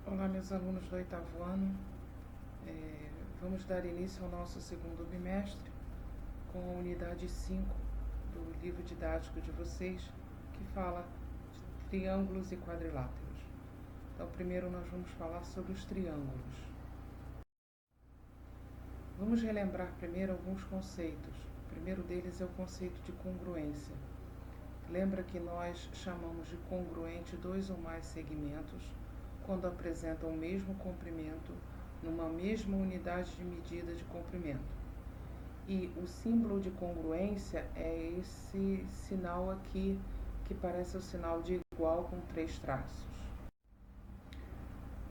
Olá, meus alunos do oitavo ano. Vamos dar início ao nosso segundo bimestre com a unidade 5 do livro didático de vocês, que fala de triângulos e quadriláteros. Então, primeiro nós vamos falar sobre os triângulos. Vamos relembrar primeiro alguns conceitos. O primeiro deles é o conceito de congruência. Lembra que nós chamamos de congruente dois ou mais segmentos quando apresentam o mesmo comprimento numa mesma unidade de medida de comprimento. E o símbolo de congruência é esse sinal aqui, que parece o sinal de igual com 3 traços.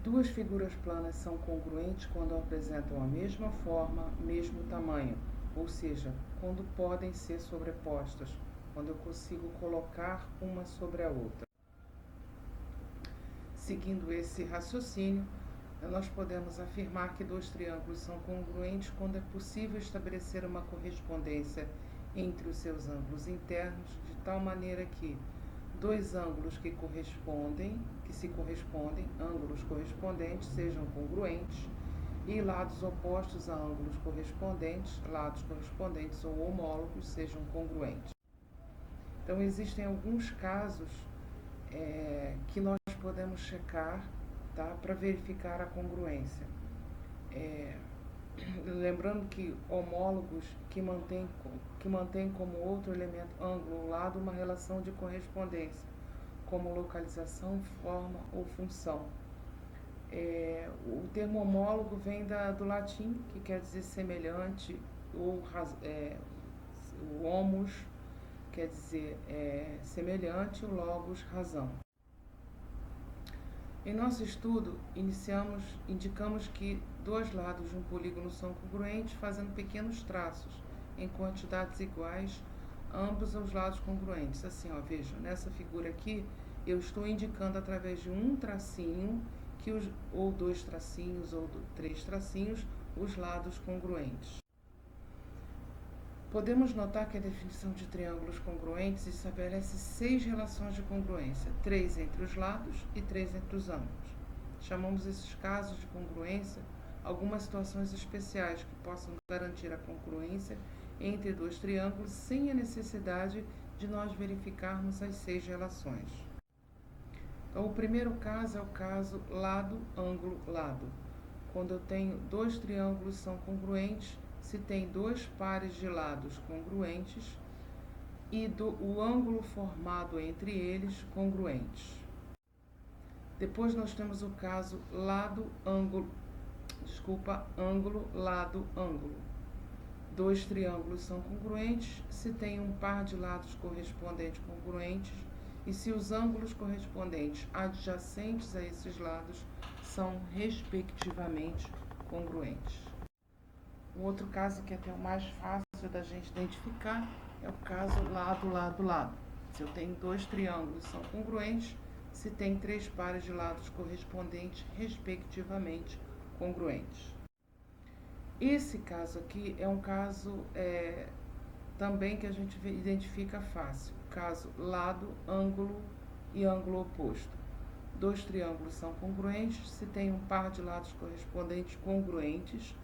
Duas figuras planas são congruentes quando apresentam a mesma forma, mesmo tamanho, ou seja, quando podem ser sobrepostas, quando eu consigo colocar uma sobre a outra. Seguindo esse raciocínio, nós podemos afirmar que dois triângulos são congruentes quando é possível estabelecer uma correspondência entre os seus ângulos internos, de tal maneira que dois ângulos que se correspondem, ângulos correspondentes, sejam congruentes, e lados opostos a ângulos correspondentes, lados correspondentes ou homólogos, sejam congruentes. Então, existem alguns casos que nós podemos checar, tá, para verificar a congruência. Lembrando que homólogos que mantém como outro elemento ângulo ou lado uma relação de correspondência, como localização, forma ou função. O termo homólogo vem do latim, que quer dizer semelhante, ou o homos quer dizer semelhante, o logos, razão. Em nosso estudo, indicamos que dois lados de um polígono são congruentes, fazendo pequenos traços em quantidades iguais, ambos os lados congruentes. Assim, ó, vejam, nessa figura aqui, eu estou indicando através de um tracinho, ou dois tracinhos, ou 3 tracinhos, os lados congruentes. Podemos notar que a definição de triângulos congruentes estabelece 6 relações de congruência, 3 entre os lados e 3 entre os ângulos. Chamamos esses casos de congruência algumas situações especiais que possam garantir a congruência entre dois triângulos sem a necessidade de nós verificarmos as 6 relações. Então, o primeiro caso é o caso lado, ângulo, lado. Quando eu tenho dois triângulos são congruentes, se tem dois pares de lados congruentes e o ângulo formado entre eles congruentes. Depois nós temos o caso ângulo, lado, ângulo. Dois triângulos são congruentes se tem um par de lados correspondentes congruentes e se os ângulos correspondentes adjacentes a esses lados são respectivamente congruentes. O outro caso, que é até o mais fácil da gente identificar, é o caso lado, lado, lado. Se eu tenho dois triângulos são congruentes, se tem 3 pares de lados correspondentes, respectivamente congruentes. Esse caso aqui é um caso também que a gente identifica fácil. Caso lado, ângulo e ângulo oposto. Dois triângulos são congruentes se tem um par de lados correspondentes congruentes,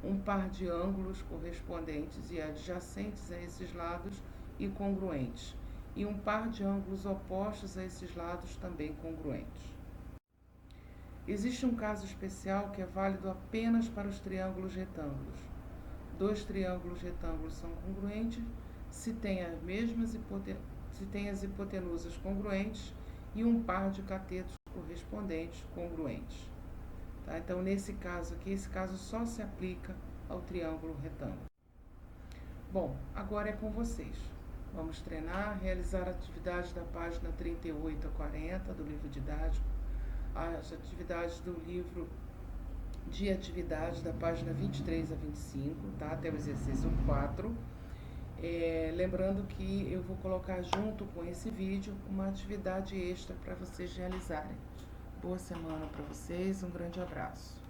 um par de ângulos correspondentes e adjacentes a esses lados e congruentes, e um par de ângulos opostos a esses lados também congruentes. Existe um caso especial que é válido apenas para os triângulos retângulos. Dois triângulos retângulos são congruentes se tem as hipotenusas congruentes e um par de catetos correspondentes congruentes. Tá? Então, nesse caso aqui, esse caso só se aplica ao triângulo retângulo. Bom, agora é com vocês. Vamos treinar, realizar atividades da página 38 a 40 do livro didático, as atividades do livro de atividades da página 23 a 25, tá? Até o exercício 4. Lembrando que eu vou colocar junto com esse vídeo uma atividade extra para vocês realizarem. Boa semana para vocês, um grande abraço.